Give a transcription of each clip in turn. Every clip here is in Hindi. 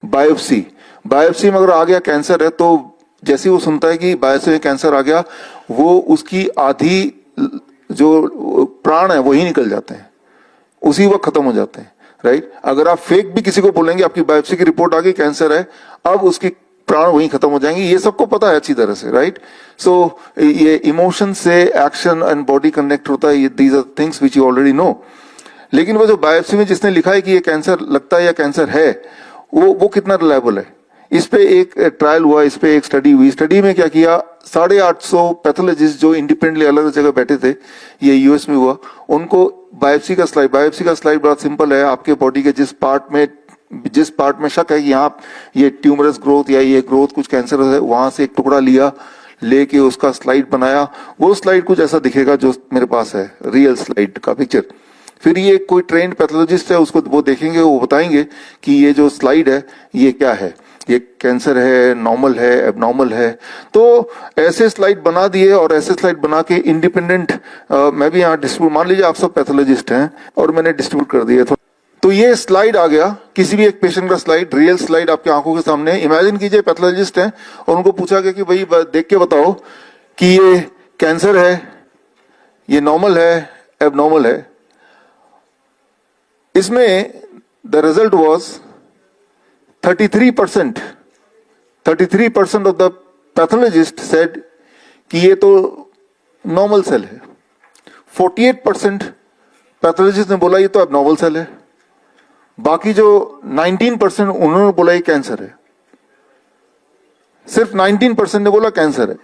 बायोप्सी, बायोप्सी में अगर आ गया कैंसर है तो जैसे ही वो सुनता है कि बायोप्सी में कैंसर आ गया, वो उसकी आधी जो प्राण है वही निकल जाते हैं, उसी वक्त खत्म हो जाते हैं, राइट। अगर आप फेक भी किसी को बोलेंगे आपकी बायोप्सी की रिपोर्ट आ गई कैंसर है, अब उसकी प्राण वहीं खत्म हो जाएंगे, ये सबको पता है अच्छी तरह से, राइट। सो ये इमोशन से एक्शन एंड बॉडी कनेक्ट होता है, these are things which you already know. लेकिन वो जो बायोप्सी में जिसने लिखा है कि ये कैंसर लगता है या कैंसर है, वो कितना रिलायबल है। इस पे एक ट्रायल हुआ, इस पे एक स्टडी हुई। स्टडी में क्या किया, 850 पैथोलॉजिस्ट जो इंडिपेंडेंटली अलग अलग जगह बैठे थे, ये यूएस में हुआ, उनको बायोप्सी का स्लाइड बड़ा सिंपल है। आपके बॉडी के जिस पार्ट में शक है कि यहाँ ये ट्यूमरस ग्रोथ या ये ग्रोथ कुछ कैंसर है, वहां से एक टुकड़ा लिया, लेके उसका स्लाइड बनाया। वो स्लाइड कुछ ऐसा दिखेगा जो मेरे पास है, रियल स्लाइड का पिक्चर। फिर ये कोई ट्रेंड पैथोलॉजिस्ट है, उसको वो देखेंगे, वो बताएंगे कि ये जो स्लाइड है ये क्या है, ये कैंसर है, नॉर्मल है, एबनॉर्मल है। तो ऐसे स्लाइड बना दिए और ऐसे स्लाइड बना के इंडिपेंडेंट मैं भी यहाँ डिस्ट्रीब्यूट, मान लीजिए आप सब पैथोलॉजिस्ट हैं और मैंने डिस्ट्रीब्यूट कर दिए तो ये स्लाइड आ गया, किसी भी एक पेशेंट का स्लाइड, रियल स्लाइड आपकी आंखों के सामने। इमेजिन कीजिए पैथोलॉजिस्ट हैं और उनको पूछा गया कि भाई देख के बताओ कि ये कैंसर है, ये नॉर्मल है, एबनॉर्मल है। इसमें the result was 33% of the pathologist said कि ये तो नॉर्मल सेल है। 48% पैथोलॉजिस्ट ने बोला ये तो एबनॉर्मल सेल है। बाकी जो 19% उन्होंने बोला ये कैंसर है। सिर्फ 19% ने बोला कैंसर है।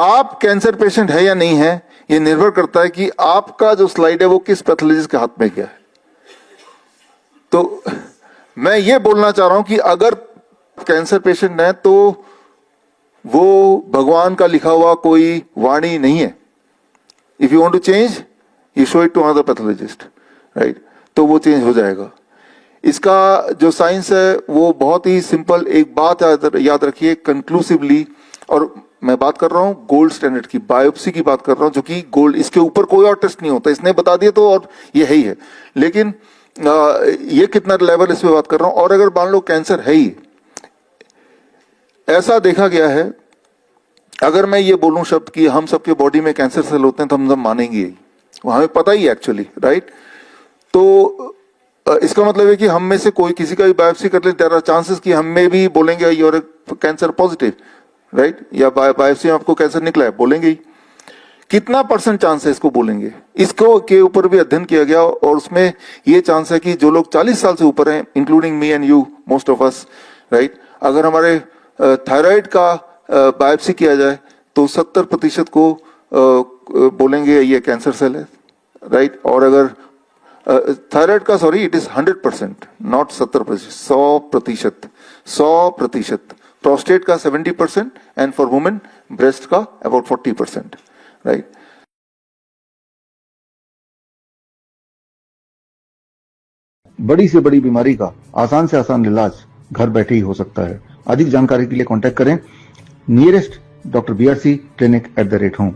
आप कैंसर पेशेंट है या नहीं है, ये निर्भर करता है कि आपका जो स्लाइड है वो किस पैथोलॉजिस्ट के हाथ में गया है। तो मैं ये बोलना चाह रहा हूं कि अगर कैंसर पेशेंट है तो वो भगवान का लिखा हुआ कोई वाणी नहीं है। If you want to change, you show it to another pathologist, right, तो वो चेंज हो जाएगा। इसका जो साइंस है वो बहुत ही सिंपल। एक बात याद रखिए कंक्लूसिवली, और मैं बात कर रहा हूं गोल्ड स्टैंडर्ड की, बायोप्सी की बात कर रहा हूं, जो कि गोल्ड, इसके ऊपर कोई और टेस्ट नहीं होता। इसने बता दिया तो और ये है ही है। लेकिन ये कितना रिलायबल, इस पे बात कर रहा हूं। और अगर मान लो कैंसर है ही, ऐसा देखा गया है, अगर मैं ये बोलूं शब्द कि हम सबके बॉडी में कैंसर सेल होते हैं तो हम सब मानेंगे ही, वो हमें पता ही है एक्चुअली, राइट। तो इसका मतलब है कि हम में से कोई किसी का भी बायोप्सी कर ले, देयर आर चांसेस कि हम में भी बोलेंगे यूर कैंसर पॉजिटिव, राइट, या बायोप्सी में आपको कैंसर निकला है, बोलेंगे ही। कितना % चांस है इसको बोलेंगे, इसको के ऊपर भी अध्ययन किया गया और उसमें ये चांस है कि जो लोग 40 साल से ऊपर हैं, including me and you, most of us, right, अगर हमारे थायराइड का बायोप्सी किया जाए तो 70% को बोलेंगे ये कैंसर सेल है, राइट। और अगर थायराइड का, sorry, it is 100%, not 70%, 100%। Prostate का 70% एंड फॉर वुमेन ब्रेस्ट का अबाउट 40%, राइट। बड़ी से बड़ी बीमारी का आसान से आसान इलाज घर बैठे ही हो सकता है। अधिक जानकारी के लिए कांटेक्ट करें नियरेस्ट डॉक्टर BRC clinic@home।